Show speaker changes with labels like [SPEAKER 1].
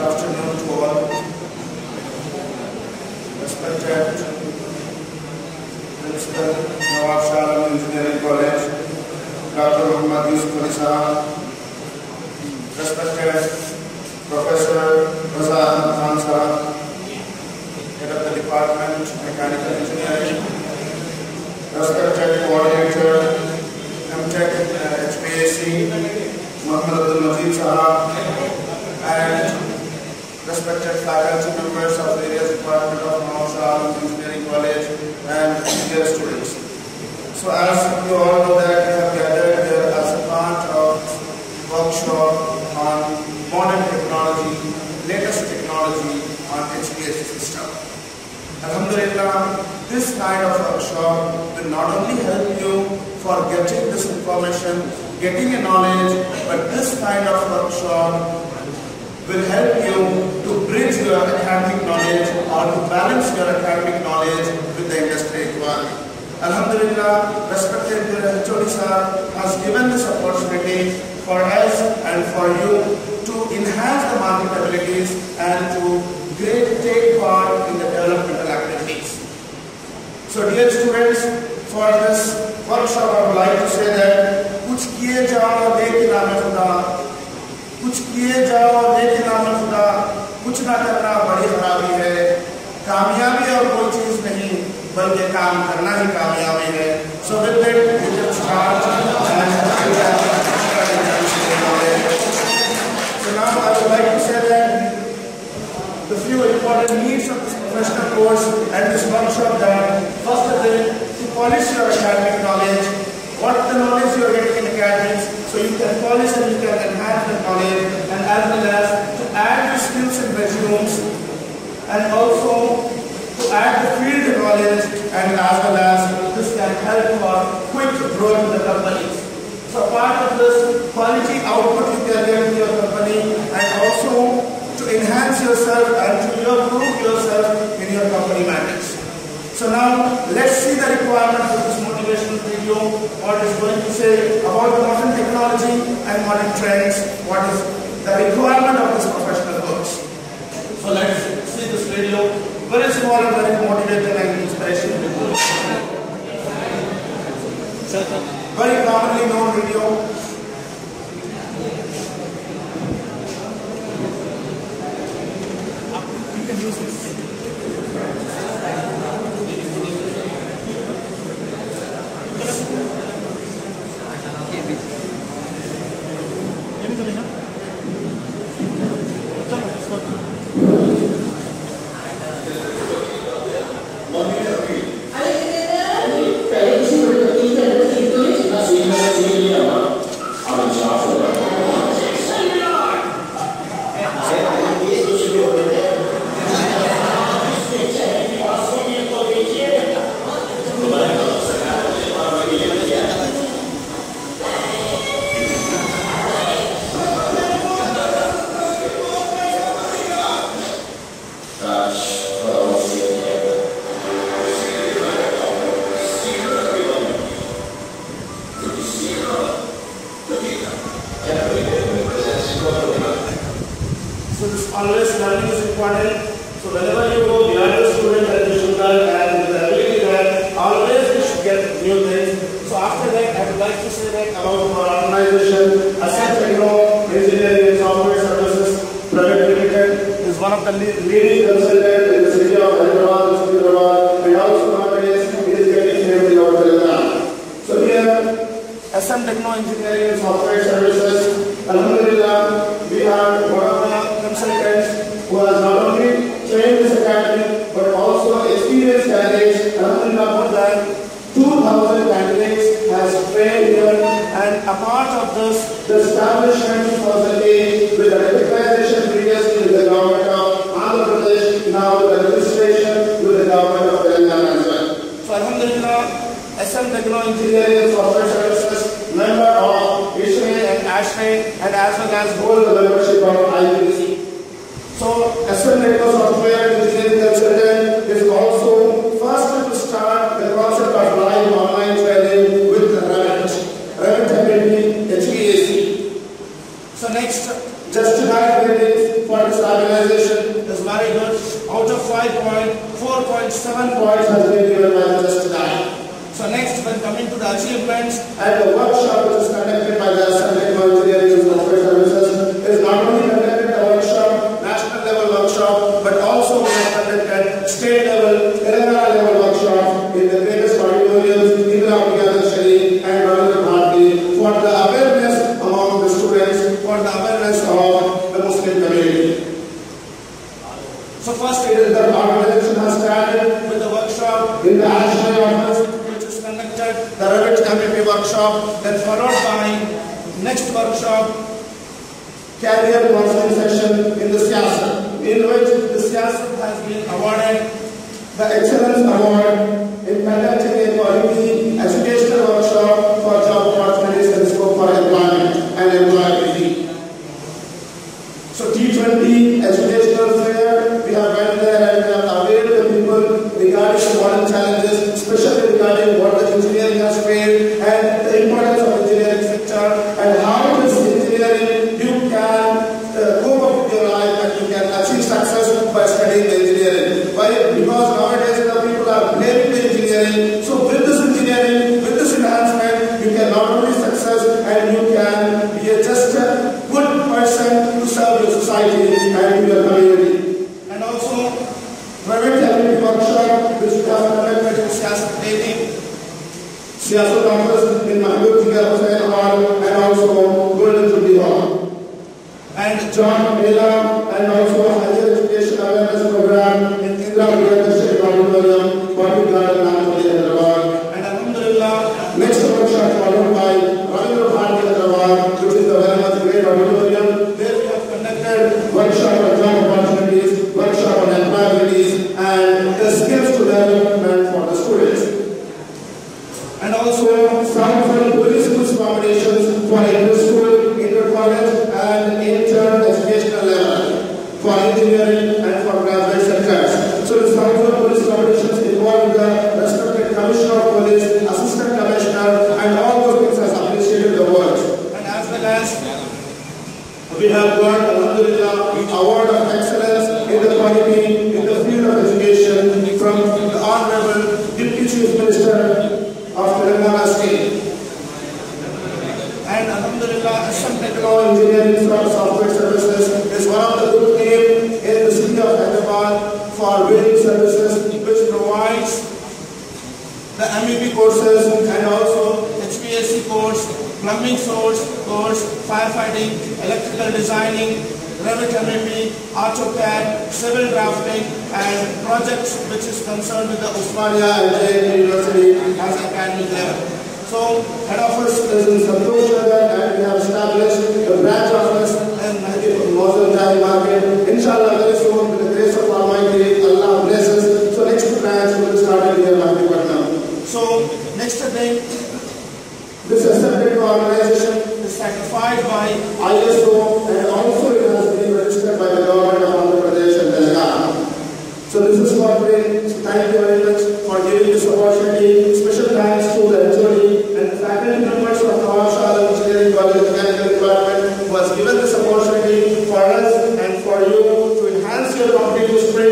[SPEAKER 1] afternoon to all. Respected Principal, Nawab Shah Engineering College, Dr. respected Professor Khan Sahab, Head of the Department of Mechanical Engineering, respected Coordinator, MTech HVAC, Muhammad Abdul Majid Sahab, and respected faculty members of various departments of Nawab Shah Engineering College and dear students. So as you all know that we have gathered here as a part of workshop on modern technology, latest technology on HVAC system. Alhamdulillah, this kind of workshop will not only help you for getting this information, getting a knowledge, but this kind of workshop will help you to bridge your academic knowledge or to balance your academic knowledge with the industry requirement. Alhamdulillah, respected HOD sir has given this opportunity for us and for you to enhance the marketabilities and to take part in the developmental activities. So dear students, for this workshop I would like to say that कुछ किए जाओ लेकिन नाम खुदा, कुछ किए जाओ लेकिन नाम खुदा, कुछ ना करना बड़ी खराबी है। कामयाबी और कोई चीज नहीं बल्कि काम करना ही कामयाबी है। So with that we will start and so now I would like to say that the few important needs of this professional course and this workshop that first of all to polish your academic knowledge, what the knowledge you are getting in academics, so you can polish and you can enhance the knowledge, and as well as to add your skills and resumes, and also to add the field knowledge, and as well as this can help for quick growth in the companies. So part of this quality output you can get in your company, and also to enhance yourself and to improve yourself in your company matters. So now let's see the requirements of this motivational video, what is going to say about the modern technology and modern trends, what is the requirement of this professional course. So let's see this video, very small and very motivating and inspirational video. Very commonly known video. You can use this. Always learning is important. So whenever you go, the other student and you should learn, and with the ability that always you should get new things. So after that, I would like to say that about our organization, Techno Engineering and Software Services Private Limited is one of the leading consultants in the city of Hyderabad, and also nowadays it is getting famous in our Telangana. So here, Techno Engineering and Software Services, Alhamdulillah, we are one of the consultants who has not only trained this academy but also experienced candidates. Alhamdulillah, more than 2,000 candidates has trained here, and a part of this, the establishment in 2008 with the recognition previously with the government of Andhra Pradesh, now with the registration with the government of Telangana as well. So Alhamdulillah, Techno Engineering and Software Services, member of ISHRE and ASHRE, and as well as hold the membership of IUPC. So Techno Software Engineering Consultant is also first to start the concept of live online training with Revit ability HVAC. So next next, just 9 ratings for this organization is very good. Out of 5 points, 4.7 points has been given by the just 9. So next, when coming to the achievements, and the workshop which is conducted by the Techno Engineering and Software Services is not only conducted the workshop, national level workshop, but also we have conducted state level, Telangana level workshop in the greatest auditoriums, Indira Sharif and Ravindra Bharati for the awareness among the students, for the awareness of the Muslim community. So first, the organization has started with the workshop in the Ashray office, which is conducted, the Hvac MVP workshop, then followed by next workshop, career counseling session in the Siyasat, in which the Siyasat has been awarded the Excellence Award in conducting a quality educational workshop for job opportunities and scope for employment and employability. So T20 educational fair, we have went there and we have aware the people regarding the modern challenges, especially regarding what the engineering has failed and the importance of engineering sector and how this engineering you can cope up with your life and you can achieve success by studying engineering. Why? Because nowadays the people are blaming the engineering. So with this engineering, with this enhancement, you can not only success and you can be just a good person to serve your society and your community. And also, private activity workshop which we have conducted in Siyasat Daily, Siyasat Office in Mahbub Jigar Hussain Hall and also Golden Jubilee Hall. And John Mela and also Higher Education Awareness Program in Indira Sharif Auditorium, Bobby Garden, Hyderabad. And Alhamdulillah, next workshop followed by Ravindra Bharati, Hyderabad, which is a very much great auditorium where we have conducted workshop on job opportunities, workshop on employabilities, and the skills to development for the students. And also some police schools combinations for inter-school, inter-college, and inter-educational level for engineering and for graduate sectors. So the Southern police competitions involve the respected Commissioner of Police, Assistant Commissioner, and all those things has appreciated the work. And as well as we have got Alhamdulillah Award of Excellence in the quality in the field of education from the Honorable Deputy Chief Minister of Telangana State. And Alhamdulillah, SM Techno Engineering Software Services is one of the good names in the city of Hyderabad for building services which provides the MEP courses and also HVAC course, plumbing course, firefighting, electrical designing, Hvac MVP, AutoCAD, civil drafting, and projects which is concerned with the Osmania and JNU University as academic level. So, head office is in Santosh and we have established the branch office in Mosul Jai Market. Inshallah, very soon, with the grace of Almighty, Allah blesses. So, next branch will be started here in Mahdi. So, next thing, this accepted organization is certified by ISO and also it has been registered by the government of Andhra Pradesh and Telangana. So this is for me. Thank you very much for giving this opportunity. Special thanks to the HOD and the faculty members of Nawab Shah Engineering College Mechanical Department who has given this opportunity for us and for you to enhance your competitive spirit.